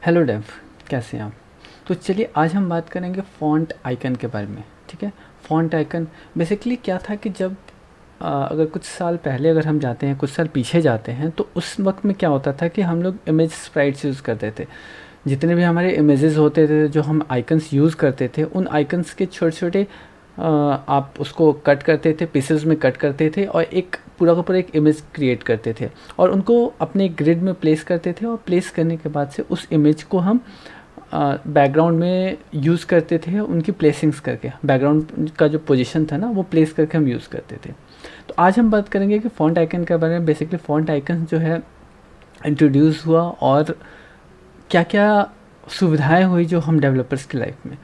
Hello Dave, कैसे हैं आप। तो चलिए आज हम बात करेंगे फ़ॉन्ट आइकन के बारे में। ठीक है। फ़ॉन्ट आइकन बेसिकली क्या था कि जब अगर कुछ साल पहले अगर हम जाते हैं, कुछ साल पीछे जाते हैं, तो उस वक्त में क्या होता था कि हम लोग इमेज स्प्राइट्स यूज़ करते थे। जितने भी हमारे इमेजेस होते थे, जो हम आइकन्स यूज़ करते थे, उन आइकन्स के छोटे छोटे आप उसको कट करते थे, पीसेस में कट करते थे और एक पूरा का पूरा एक इमेज क्रिएट करते थे और उनको अपने ग्रिड में प्लेस करते थे। और प्लेस करने के बाद से उस इमेज को हम बैकग्राउंड में यूज़ करते थे, उनकी प्लेसिंग्स करके बैकग्राउंड का जो पोजीशन था ना, वो प्लेस करके हम यूज़ करते थे। तो आज हम बात करेंगे कि फ़ॉन्ट आइकन के बारे में। बेसिकली फ़ॉन्ट आइकन जो है इंट्रोड्यूस हुआ और क्या क्या सुविधाएं हुई जो हम डेवलपर्स की लाइफ में।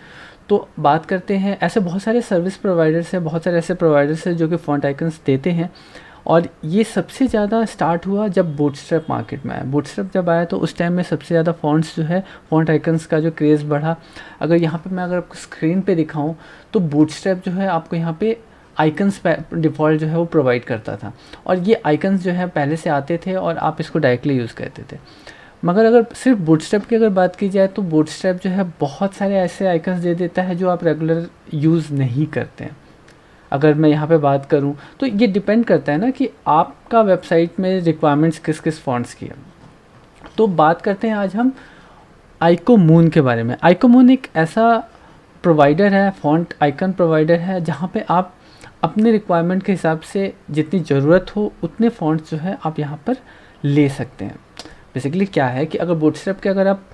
तो बात करते हैं, ऐसे बहुत सारे सर्विस प्रोवाइडर्स हैं, बहुत सारे ऐसे प्रोवाइडर्स हैं जो कि फ़ॉन्ट आइकन्स देते हैं। और ये सबसे ज़्यादा स्टार्ट हुआ जब बूटस्ट्रैप मार्केट में आया। बूटस्ट्रैप जब आया तो उस टाइम में सबसे ज़्यादा फ़ॉन्ट्स जो है, फ़ॉन्ट आइकन्स का जो क्रेज़ बढ़ा। अगर यहाँ पे मैं अगर आपको स्क्रीन पे दिखाऊं तो बूटस्ट्रैप जो है आपको यहाँ पे आइकन्स डिफ़ॉल्ट जो है वो प्रोवाइड करता था। और ये आइकन्स जो है पहले से आते थे और आप इसको डायरेक्टली यूज़ करते थे। मगर अगर सिर्फ बूटस्ट्रैप की अगर बात की जाए तो बूटस्ट्रैप जो है बहुत सारे ऐसे आइकन्स दे देता है जो आप रेगुलर यूज़ नहीं करते हैं। अगर मैं यहाँ पे बात करूँ तो ये डिपेंड करता है ना कि आपका वेबसाइट में रिक्वायरमेंट्स किस किस फॉन्ट्स की है। तो बात करते हैं आज हम आइकोमून के बारे में। आइकोमून एक ऐसा प्रोवाइडर है, फॉन्ट आइकन प्रोवाइडर है, जहाँ पे आप अपने रिक्वायरमेंट के हिसाब से जितनी ज़रूरत हो उतने फॉन्ट्स जो है आप यहाँ पर ले सकते हैं। बेसिकली क्या है कि अगर बूटस्ट्रैप के अगर आप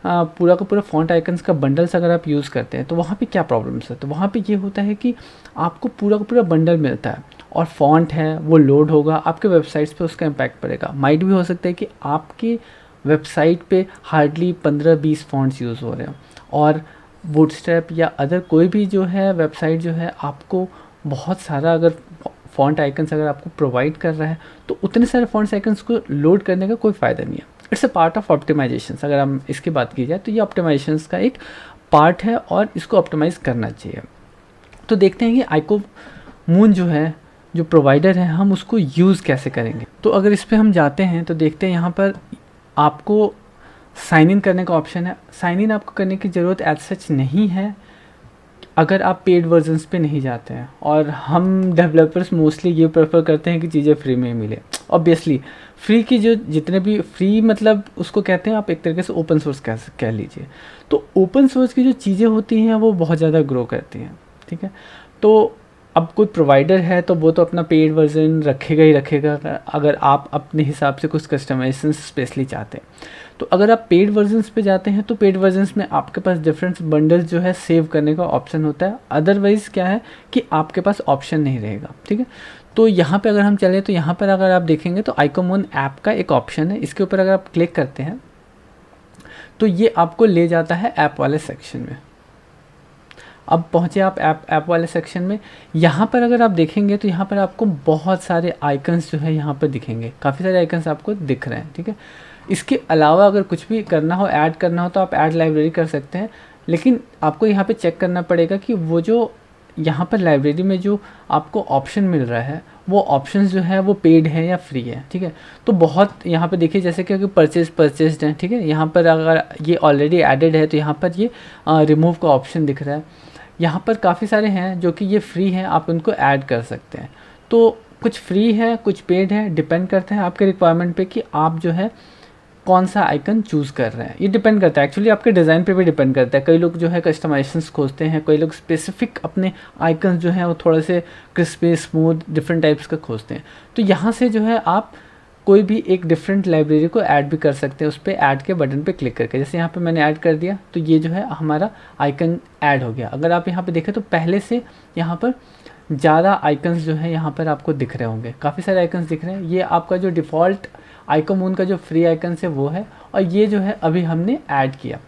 पूरा का पूरा फ़ॉन्ट आइकन्स का बंडल्स अगर आप यूज़ करते हैं तो वहाँ पे क्या प्रॉब्लम्स है। तो वहाँ पे ये होता है कि आपको पूरा का पूरा बंडल मिलता है और फॉन्ट है वो लोड होगा, आपके वेबसाइट्स पे उसका इम्पैक्ट पड़ेगा। माइट भी हो सकता है कि आपके वेबसाइट पे हार्डली 15-20 फॉन्ट्स यूज़ हो रहे हैं और बूटस्ट्रैप या अदर कोई भी जो है वेबसाइट जो है आपको बहुत सारा अगर फ़ॉन्ट आइकन्स अगर आपको प्रोवाइड कर रहा है तो उतने सारे फ़ॉन्ट्स आइकन्स को लोड करने का कोई फ़ायदा नहीं है। It's a part of optimisation. अगर हम इसकी बात की जाए तो ये ऑप्टिमाइजेशन का एक पार्ट है और इसको ऑप्टिमाइज़ करना चाहिए। तो देखते हैं कि आइकोमून जो है, जो प्रोवाइडर है, हम उसको यूज़ कैसे करेंगे। तो अगर इस पर हम जाते हैं तो देखते हैं यहाँ पर आपको साइन इन करने का ऑप्शन है। साइन इन आपको करने की ज़रूरत एज सच नहीं है अगर आप पेड वर्जन्स पे नहीं जाते हैं। और हम डेवलपर्स मोस्टली ये प्रेफर करते हैं कि चीज़ें फ्री में मिले। ऑब्वियसली फ्री की जो जितने भी फ्री मतलब उसको कहते हैं आप एक तरीके से ओपन सोर्स कह लीजिए। तो ओपन सोर्स की जो चीज़ें होती हैं वो बहुत ज़्यादा ग्रो करती हैं। ठीक है। तो अब कोई प्रोवाइडर है तो वो तो अपना पेड वर्जन रखेगा ही रखेगा अगर आप अपने हिसाब से कुछ कस्टमाइजेशन स्पेशली चाहते हैं। तो अगर आप पेड वर्जन्स पे जाते हैं तो पेड वर्जन्स में आपके पास डिफरेंट बंडल्स जो है सेव करने का ऑप्शन होता है। अदरवाइज़ क्या है कि आपके पास ऑप्शन नहीं रहेगा। ठीक है। तो यहाँ पे अगर हम चलें तो यहाँ पर अगर आप देखेंगे तो आइकोमून ऐप का एक ऑप्शन है, इसके ऊपर अगर आप क्लिक करते हैं तो ये आपको ले जाता है ऐप वाले सेक्शन में। अब पहुँचे आप ऐप वाले सेक्शन में। यहाँ पर अगर आप देखेंगे तो यहाँ पर आपको बहुत सारे आइकन्स जो है यहाँ पर दिखेंगे, काफ़ी सारे आइकन्स आपको दिख रहे हैं। ठीक है। इसके अलावा अगर कुछ भी करना हो, ऐड करना हो, तो आप ऐड लाइब्रेरी कर सकते हैं। लेकिन आपको यहाँ पे चेक करना पड़ेगा कि वो जो यहाँ पर लाइब्रेरी में जो आपको ऑप्शन मिल रहा है वो ऑप्शंस जो है वो पेड है या फ्री है। ठीक है। तो बहुत यहाँ पे देखिए जैसे कि परचेस्ड है। ठीक है। यहाँ पर अगर ये ऑलरेडी एडेड है तो यहाँ पर ये रिमूव का ऑप्शन दिख रहा है। यहाँ पर काफ़ी सारे हैं जो कि ये फ्री हैं, आप उनको ऐड कर सकते हैं। तो कुछ फ्री है, कुछ पेड है, डिपेंड करता है आपके रिक्वायरमेंट पे कि आप जो है कौन सा आइकन चूज़ कर रहे हैं। ये डिपेंड करता है एक्चुअली आपके डिज़ाइन पे भी डिपेंड करता है। कई लोग जो है कस्टमाइजेशंस खोजते हैं, कई लोग स्पेसिफिक अपने आइकन जो हैं वो थोड़े से क्रिस्पी, स्मूथ, डिफरेंट टाइप्स का खोजते हैं। तो यहाँ से जो है आप कोई भी एक डिफरेंट लाइब्रेरी को ऐड भी कर सकते हैं उस पर ऐड के बटन पे क्लिक करके। जैसे यहाँ पे मैंने ऐड कर दिया तो ये जो है हमारा आइकन ऐड हो गया। अगर आप यहाँ पे देखें तो पहले से यहाँ पर ज़्यादा आइकन्स जो है यहाँ पर आपको दिख रहे होंगे, काफ़ी सारे आइकन्स दिख रहे हैं। ये आपका जो डिफ़ॉल्ट आइकोमून का जो फ्री आइकन है वो है, और ये जो है अभी हमने ऐड किया,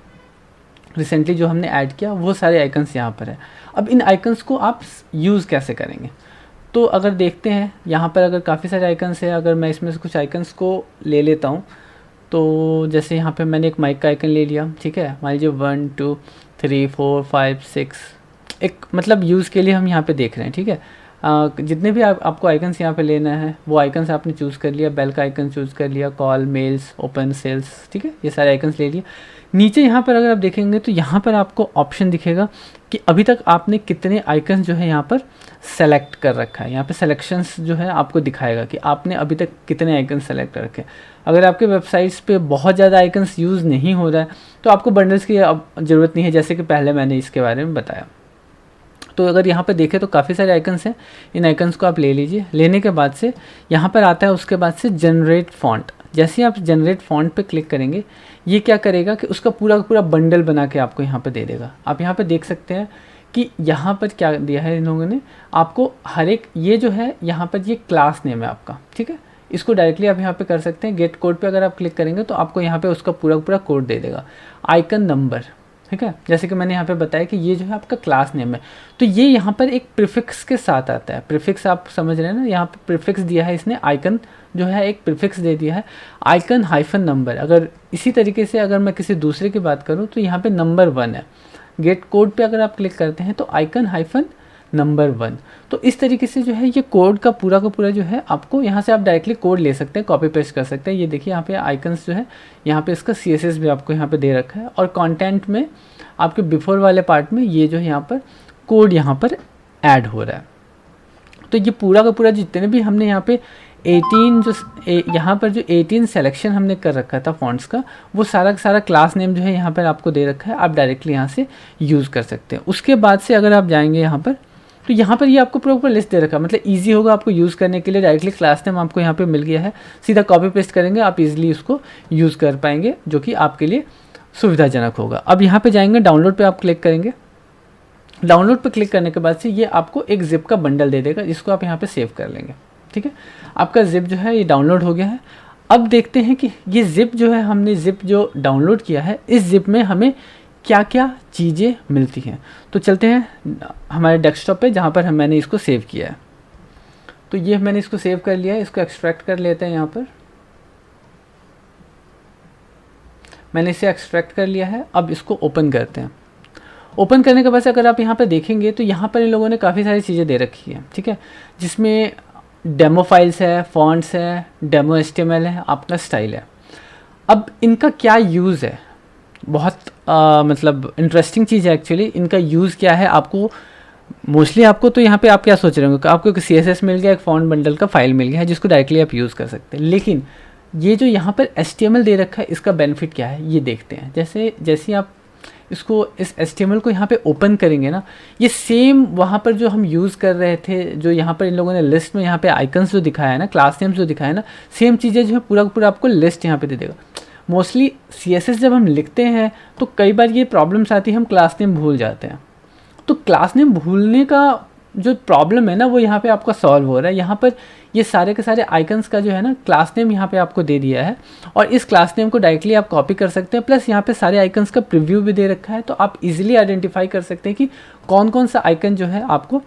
रिसेंटली जो हमने ऐड किया वो सारे आइकन्स यहाँ पर है। अब इन आइकन्स को आप यूज़ कैसे करेंगे तो अगर देखते हैं यहाँ पर अगर काफ़ी सारे आइकन्स है, अगर मैं इसमें से कुछ आइकन्स को ले लेता हूँ तो जैसे यहाँ पे मैंने एक माइक का आइकन ले लिया। ठीक है। मान लीजिए 1 2 3 4 5 6 एक मतलब यूज़ के लिए हम यहाँ पे देख रहे हैं। ठीक है। जितने भी आपको आइकन्स यहाँ पे लेना है वो आइकन्स आपने चूज़ कर लिया। बेल का आइकन चूज़ कर लिया, कॉल, मेल्स, ओपन, सेल्स। ठीक है। ये सारे आइकन्स ले लिए। नीचे यहाँ पर अगर आप देखेंगे तो यहाँ पर आपको ऑप्शन दिखेगा कि अभी तक आपने कितने आइकन जो है यहाँ पर सेलेक्ट कर रखा है। यहाँ पे सिलेक्शंस जो है आपको दिखाएगा कि आपने अभी तक कितने आइकन सेलेक्ट कर रखे हैं। अगर आपके वेबसाइट्स पे बहुत ज़्यादा आइकन्स यूज़ नहीं हो रहा है तो आपको बंडल्स की अब ज़रूरत नहीं है, जैसे कि पहले मैंने इसके बारे में बताया। तो अगर यहाँ पर देखें तो काफ़ी सारे आइकन्स हैं, इन आइकन्स को आप ले लीजिए। लेने के बाद से यहाँ पर आता है उसके बाद से जनरेट फॉन्ट। जैसे ही आप जनरेट फॉन्ट पे क्लिक करेंगे, ये क्या करेगा कि उसका पूरा का पूरा बंडल बना के आपको यहाँ पर दे देगा। आप यहाँ पर देख सकते हैं कि यहाँ पर क्या दिया है इन लोगों ने आपको, हर एक ये जो है यहाँ पर ये क्लास नेम है आपका, ठीक है। इसको डायरेक्टली आप यहाँ पे कर सकते हैं। गेट कोड पे अगर आप क्लिक करेंगे तो आपको यहाँ पे उसका पूरा पूरा कोड दे देगा, आइकन नंबर, ठीक है। जैसे कि मैंने यहाँ पे बताया कि ये जो है आपका क्लास नेम है, तो ये यहाँ पर एक प्रीफिक्स के साथ आता है। प्रीफिक्स आप समझ रहे हैं ना, यहाँ पे प्रीफिक्स दिया है इसने, आइकन जो है एक प्रीफिक्स दे दिया है, आइकन हाइफन नंबर। अगर इसी तरीके से अगर मैं किसी दूसरे की बात करूँ तो यहाँ पे नंबर 1 है। गेट कोड पे अगर आप क्लिक करते हैं तो आइकन हाइफन नंबर 1। तो इस तरीके से जो है ये कोड का पूरा जो है आपको यहाँ से आप डायरेक्टली कोड ले सकते हैं, कॉपी पेस्ट कर सकते हैं। ये देखिए यहाँ पे आइकन्स जो है, यहाँ पे इसका CSS भी आपको यहाँ पे दे रखा है, और कंटेंट में आपके बिफोर वाले पार्ट में ये जो है यहाँ पर कोड यहाँ पर ऐड हो रहा है। तो ये पूरा का पूरा जितने भी हमने यहाँ पे 18 जो यहाँ पर जो 18 सिलेक्शन हमने कर रखा था फॉन्ट्स का, वो सारा का सारा क्लास नेम जो है यहाँ पर आपको दे रखा है। आप डायरेक्टली यहाँ से यूज़ कर सकते हैं। उसके बाद से अगर आप जाएंगे यहाँ पर तो यहाँ पर ये आपको पूरा लिस्ट दे रखा है, मतलब ईजी होगा आपको यूज़ करने के लिए। डायरेक्टली क्लास नेम आपको यहाँ पे मिल गया है, सीधा कॉपी पेस्ट करेंगे आप इजीली उसको यूज़ कर पाएंगे, जो कि आपके लिए सुविधाजनक होगा। अब यहाँ पे जाएंगे, डाउनलोड पे आप क्लिक करेंगे। डाउनलोड पे क्लिक करने के बाद से ये आपको एक जिप का बंडल दे देगा, जिसको आप यहाँ पे सेव कर लेंगे, ठीक है। आपका जिप जो है ये डाउनलोड हो गया है। अब देखते हैं कि ये जिप जो है, हमने जिप जो डाउनलोड किया है, इस जिप में हमें क्या क्या चीज़ें मिलती हैं। तो चलते हैं हमारे डेस्कटॉप पे, जहाँ पर मैंने इसको सेव किया है। तो ये मैंने इसको सेव कर लिया है, इसको एक्सट्रैक्ट कर लेते हैं। यहाँ पर मैंने इसे एक्सट्रैक्ट कर लिया है। अब इसको ओपन करते हैं। ओपन करने के बाद से अगर आप यहाँ पर देखेंगे तो यहाँ पर इन लोगों ने काफ़ी सारी चीज़ें दे रखी है, ठीक है, जिसमें डेमो फाइल्स है, फॉन्ट्स है, डेमो HTML है, आपका स्टाइल है। अब इनका क्या यूज़ है, बहुत मतलब इंटरेस्टिंग चीज़ है एक्चुअली। इनका यूज़ क्या है, आपको मोस्टली आपको तो यहाँ पे आप क्या सोच रहे होंगे कि आपको एक CSS मिल गया, एक फॉन्ट बंडल का फाइल मिल गया है, जिसको डायरेक्टली आप यूज़ कर सकते हैं। लेकिन ये जो यहाँ पर HTML दे रखा है, इसका बेनिफिट क्या है ये देखते हैं। जैसे आप इसको इस HTML को यहाँ पे ओपन करेंगे ना, ये सेम वहाँ पर जो हम यूज़ कर रहे थे, जो यहाँ पर इन लोगों ने लिस्ट में यहाँ पे आइकन्स जो दिखाया है ना, क्लास नेम्स जो दिखाया है ना, सेम चीज़ें जो है पूरा आपको लिस्ट यहाँ पे दे देगा। मोस्टली CSS जब हम लिखते हैं तो कई बार ये प्रॉब्लम्स आती है, हम क्लास नेम भूल जाते हैं। तो क्लास नेम भूलने का जो प्रॉब्लम है ना, वो यहाँ पे आपका सॉल्व हो रहा है। यहाँ पर ये सारे के सारे आइकन्स का जो है ना क्लास नेम यहाँ पे आपको दे दिया है, और इस क्लास नेम को डायरेक्टली आप कॉपी कर सकते हैं। प्लस यहाँ पे सारे आइकन्स का प्रीव्यू भी दे रखा है, तो आप इजीली आइडेंटिफाई कर सकते हैं कि कौन कौन सा आइकन जो है आपको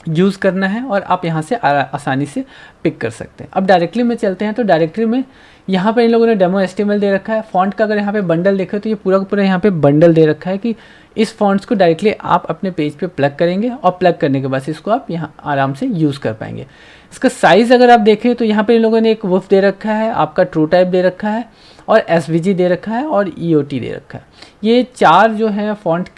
यूज़ करना है, और आप यहाँ से आसानी से पिक कर सकते हैं। अब डायरेक्टली में चलते हैं। तो डायरेक्टली में यहाँ पर इन लोगों ने डेमो HTML दे रखा है। फॉन्ट का अगर यहाँ पे बंडल देखें तो ये पूरा का पूरा यहाँ पे बंडल दे रखा है कि इस फॉन्ट्स को डायरेक्टली आप अपने पेज पे प्लग करेंगे, और प्लग करने के बाद इसको आप यहाँ आराम से यूज़ कर पाएंगे। इसका साइज़ अगर आप देखें तो यहाँ पर इन लोगों ने एक वुफ दे रखा है, आपका ट्रू टाइप दे रखा है, और SVG दे रखा है, और EOT दे रखा है। ये 4 जो है फॉन्ट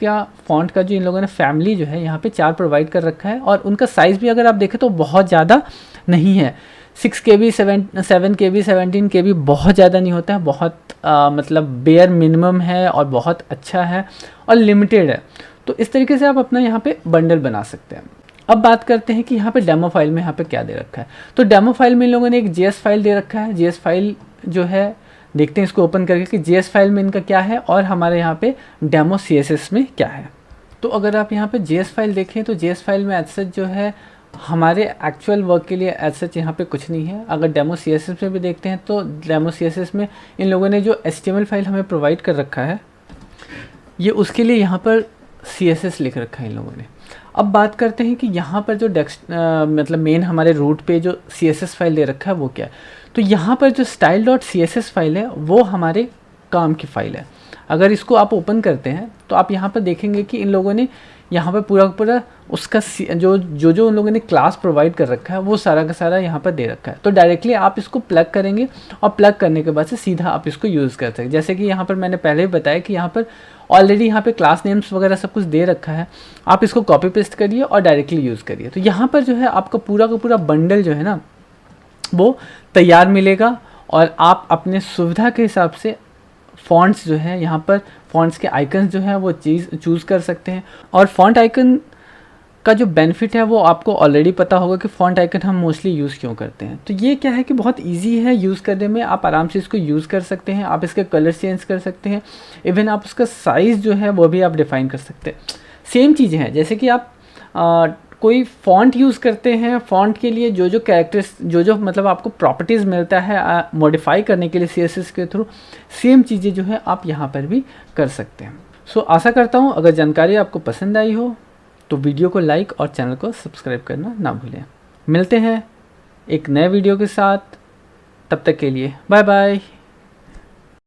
का जो इन लोगों ने फैमिली जो है यहाँ पे 4 प्रोवाइड कर रखा है। और उनका साइज़ भी अगर आप देखें तो बहुत ज़्यादा नहीं है, 6 KB 7 KB 17 KB बहुत ज़्यादा नहीं होता है, बहुत मतलब बेयर मिनिमम है, और बहुत अच्छा है और लिमिटेड है। तो इस तरीके से आप अपना यहाँ पे बंडल बना सकते हैं। अब बात करते हैं कि यहाँ पे डेमो फाइल में यहाँ पे क्या दे रखा है। तो डेमो फाइल में इन लोगों ने एक JS फाइल दे रखा है। JS फाइल जो है, देखते हैं इसको ओपन करके कि JS फाइल में इनका क्या है, और हमारे यहाँ पे डेमो CSS में क्या है। तो अगर आप यहाँ पे JS फाइल देखें तो JS फाइल में एज सच जो है हमारे एक्चुअल वर्क के लिए एज सच यहाँ पे कुछ नहीं है। अगर डेमो CSS में भी देखते हैं तो डेमो CSS में इन लोगों ने जो HTML फाइल हमें प्रोवाइड कर रखा है, ये उसके लिए यहाँ पर CSS लिख रखा है इन लोगों ने। अब बात करते हैं कि यहाँ पर जो मतलब मेन हमारे रूट पे जो CSS फाइल दे रखा है वो क्या है। तो यहाँ पर जो style.css फाइल है वो हमारे काम की फ़ाइल है। अगर इसको आप ओपन करते हैं तो आप यहाँ पर देखेंगे कि इन लोगों ने यहाँ पर पूरा पूरा उसका जो उन लोगों ने क्लास प्रोवाइड कर रखा है वो सारा का सारा यहाँ पर दे रखा है। तो डायरेक्टली आप इसको प्लग करेंगे और प्लग करने के बाद से सीधा आप इसको यूज़ कर सकते। जैसे कि यहाँ पर मैंने पहले भी बताया कि यहाँ पर ऑलरेडी यहाँ पे क्लास नेम्स वगैरह सब कुछ दे रखा है, आप इसको कॉपी पेस्ट करिए और डायरेक्टली यूज़ करिए। तो यहाँ पर जो है आपका पूरा का पूरा बंडल जो है ना वो तैयार मिलेगा और आप अपने सुविधा के हिसाब से फ़ॉन्ट्स जो है यहाँ पर फ़ॉन्ट्स के आइकन्स जो है वो चूज़ कर सकते हैं। और फ़ॉन्ट आइकन का जो बेनिफिट है वो आपको ऑलरेडी पता होगा कि फ़ॉन्ट आइकन हम मोस्टली यूज़ क्यों करते हैं। तो ये क्या है कि बहुत इजी है यूज़ करने में, आप आराम से इसको यूज़ कर सकते हैं, आप इसके कलर चेंज कर सकते हैं, इवन आप उसका साइज़ जो है वो भी आप डिफ़ाइन कर सकते हैं। सेम चीज़ें हैं जैसे कि आप कोई फ़ॉन्ट यूज़ करते हैं, फ़ॉन्ट के लिए जो कैरेक्टर्स जो मतलब आपको प्रॉपर्टीज़ मिलता है मॉडिफाई करने के लिए CSS के थ्रू, सेम चीज़ें जो है आप यहाँ पर भी कर सकते हैं। सो आशा करता हूँ अगर जानकारी आपको पसंद आई हो तो वीडियो को लाइक और चैनल को सब्सक्राइब करना ना भूलें। मिलते हैं एक नए वीडियो के साथ, तब तक के लिए बाय बाय।